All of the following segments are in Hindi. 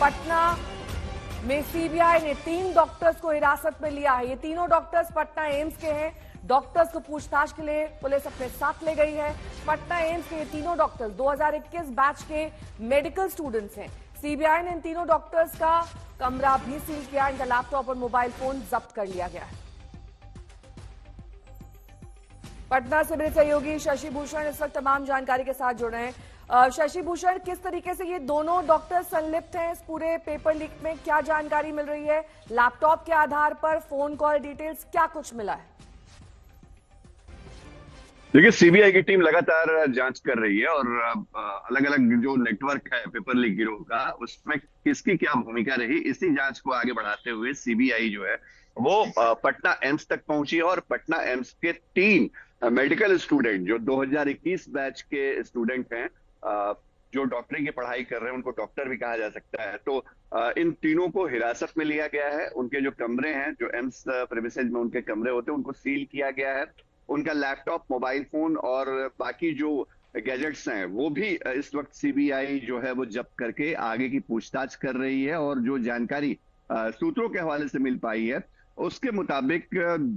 पटना में सीबीआई ने 3 डॉक्टर्स को हिरासत में लिया है। ये तीनों डॉक्टर्स पटना एम्स के हैं। डॉक्टर्स को पूछताछ के लिए पुलिस अपने साथ ले गई है। पटना एम्स के ये तीनों डॉक्टर्स 2021 बैच के मेडिकल स्टूडेंट्स हैं। सीबीआई ने इन तीनों डॉक्टर्स का कमरा भी सील किया। इनका लैपटॉप और मोबाइल फोन जब्त कर लिया गया है। पटना से मेरे सहयोगी शशि भूषण इस वक्त तमाम जानकारी के साथ जुड़ रहे हैं। शशि भूषण, किस तरीके से ये दोनों डॉक्टर संलिप्त हैं इस पूरे पेपर लीक में, क्या जानकारी मिल रही है? लैपटॉप के आधार पर फोन कॉल डिटेल्स क्या कुछ मिला है? देखिए, सीबीआई की टीम लगातार जांच कर रही है और अलग अलग जो नेटवर्क है पेपर लीक गिरोह का, उसमें किसकी क्या भूमिका रही, इसी जांच को आगे बढ़ाते हुए सीबीआई जो है वो पटना एम्स तक पहुंची है। और पटना एम्स के 3 मेडिकल स्टूडेंट जो 2021 बैच के स्टूडेंट हैं, जो डॉक्टरी की पढ़ाई कर रहे हैं, उनको डॉक्टर भी कहा जा सकता है, तो इन तीनों को हिरासत में लिया गया है। उनके जो कमरे हैं, जो एम्स प्रेमिसेज में उनके कमरे होते हैं, उनको सील किया गया है। उनका लैपटॉप, मोबाइल फोन और बाकी जो गैजेट्स हैं वो भी इस वक्त सीबीआई जो है वो जब्त करके आगे की पूछताछ कर रही है। और जो जानकारी सूत्रों के हवाले से मिल पाई है, उसके मुताबिक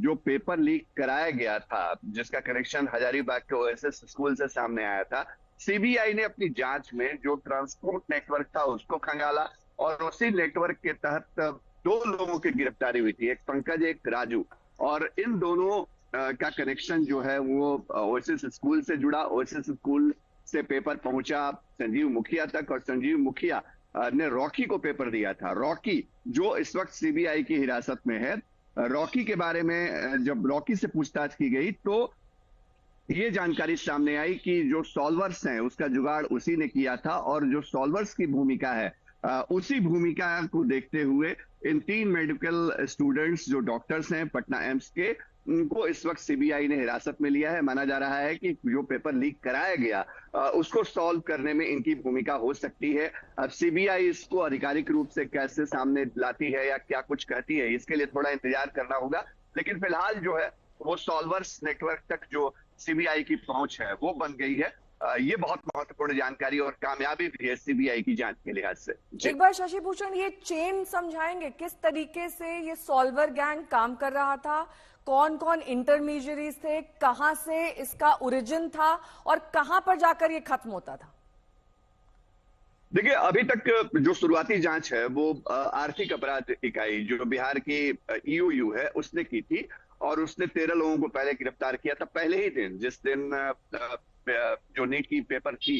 जो पेपर लीक कराया गया था, जिसका कनेक्शन हजारीबाग के ओएसएस स्कूल से सामने आया था, सीबीआई ने अपनी जांच में जो ट्रांसपोर्ट नेटवर्क था उसको खंगाला और उसी नेटवर्क के तहत 2 लोगों की गिरफ्तारी हुई थी, एक पंकज, एक राजू। और इन दोनों का कनेक्शन जो है वो ओएसएस स्कूल से जुड़ा। ओएसएस स्कूल से पेपर पहुंचा संजीव मुखिया तक और संजीव मुखिया ने रॉकी को पेपर दिया था। रॉकी जो इस वक्त सीबीआई की हिरासत में है, रॉकी के बारे में जब रॉकी से पूछताछ की गई तो ये जानकारी सामने आई कि जो सॉल्वर्स हैं उसका जुगाड़ उसी ने किया था। और जो सॉल्वर्स की भूमिका है, उसी भूमिका को देखते हुए इन 3 मेडिकल स्टूडेंट्स जो डॉक्टर्स हैं पटना एम्स के, उनको इस वक्त सीबीआई ने हिरासत में लिया है। माना जा रहा है कि जो पेपर लीक कराया गया उसको सॉल्व करने में इनकी भूमिका हो सकती है। अब सीबीआई इसको आधिकारिक रूप से कैसे सामने लाती है या क्या कुछ कहती है, इसके लिए थोड़ा इंतजार करना होगा। लेकिन फिलहाल जो है वो सॉल्वर्स नेटवर्क तक जो सीबीआई की पहुंच है वो बन गई है। ये बहुत महत्वपूर्ण जानकारी और कामयाबी भी है सीबीआई की जांच के लिहाज से। एक बार शशि भूषण ये चेन समझाएंगे, किस तरीके से ये सॉल्वर गैंग काम कर रहा था, कौन कौन इंटरमीडियरीज थे, कहां से इसका ओरिजिन था और कहां पर जाकर ये खत्म होता था? देखिए, अभी तक जो शुरुआती जांच है वो आर्थिक अपराध इकाई जो बिहार की ईओयू है उसने की थी। और उसने 13 लोगों को पहले गिरफ्तार किया था, पहले ही दिन, जिस दिन जो नीट की पेपर थी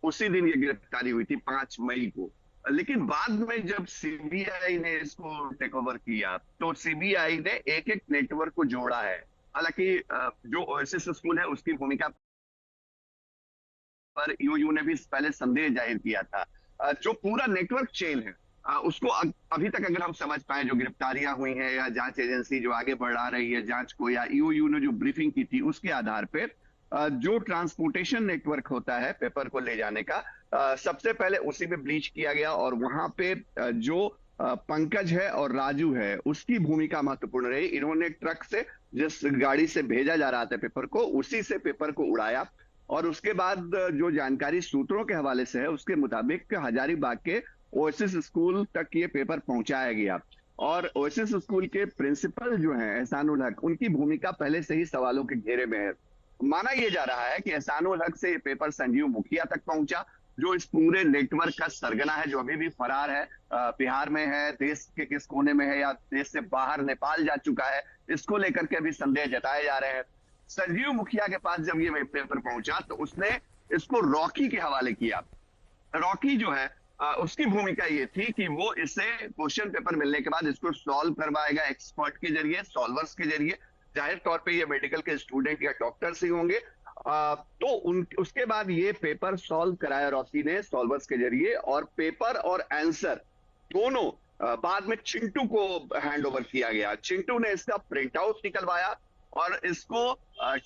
उसी दिन ये गिरफ्तारी हुई थी 5 मई को। लेकिन बाद में जब सीबीआई ने इसको टेक ओवर किया तो सीबीआई ने एक एक नेटवर्क को जोड़ा है। हालांकि जो ओएसएस स्कूल है उसकी भूमिका पर ईओयू ने भी पहले संदेह जाहिर किया था। जो पूरा नेटवर्क चेन है उसको अभी तक अगर हम समझ पाए, जो गिरफ्तारियां हुई हैं या जांच एजेंसी जो आगे बढ़ा रही है जांच को, या ईओयू ने जो ब्रीफिंग की थी उसके आधार पे जो ट्रांसपोर्टेशन नेटवर्क होता है पेपर को ले जाने का, सबसे पहले उसी में ब्लीच किया गया। और वहां पे जो पंकज है और राजू है उसकी भूमिका महत्वपूर्ण रही। इन्होंने ट्रक से जिस गाड़ी से भेजा जा रहा था पेपर को, उसी से पेपर को उड़ाया। और उसके बाद जो जानकारी सूत्रों के हवाले से है उसके मुताबिक हजारीबाग के ओएसएस स्कूल तक ये पेपर पहुंचाया गया। और ओएसएस स्कूल के प्रिंसिपल जो हैं एहसानुल हक, उनकी भूमिका पहले से ही सवालों के घेरे में है। माना यह जा रहा है कि एहसानुल हक से ये पेपर संजीव मुखिया तक पहुंचा, जो इस पूरे नेटवर्क का सरगना है, जो अभी भी फरार है, बिहार में है, देश के किस कोने में है या देश से बाहर नेपाल जा चुका है, इसको लेकर के अभी संदेह जताए जा रहे हैं। संजीव मुखिया के पास जब ये पेपर पहुंचा तो उसने इसको रॉकी के हवाले किया। रॉकी जो है उसकी भूमिका ये थी कि वो इसे क्वेश्चन पेपर मिलने के बाद इसको सॉल्व करवाएगा एक्सपर्ट के जरिए, सॉल्वर्स के जरिए। जाहिर तौर पे ये मेडिकल के स्टूडेंट या डॉक्टर्स ही होंगे। तो उसके बाद ये पेपर सॉल्व कराया रॉकी ने सॉल्वर्स के जरिए, और पेपर और आंसर दोनों बाद में चिंटू को हैंड ओवर किया गया। चिंटू ने इसका प्रिंट आउट निकलवाया और इसको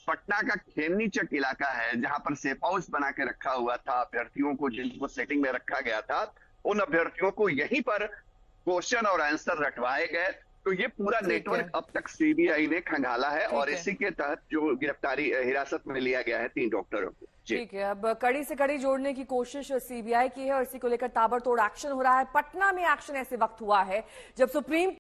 पटना का खेमनी चक इलाका है जहां पर सेफ हाउस बना के रखा हुआ था अभ्यर्थियों को, जिनको सेटिंग में रखा गया था, उन अभ्यर्थियों को यहीं पर क्वेश्चन और आंसर रटवाए गए। तो ये पूरा ठीक है, नेटवर्क अब तक सीबीआई ने खंगाला है और ठीक है। इसी के तहत जो गिरफ्तारी हिरासत में लिया गया है 3 डॉक्टरों को। जी। ठीक है, अब कड़ी से कड़ी जोड़ने की कोशिश सीबीआई की है और इसी को लेकर ताबड़तोड़ एक्शन हो रहा है। पटना में एक्शन ऐसे वक्त हुआ है जब सुप्रीम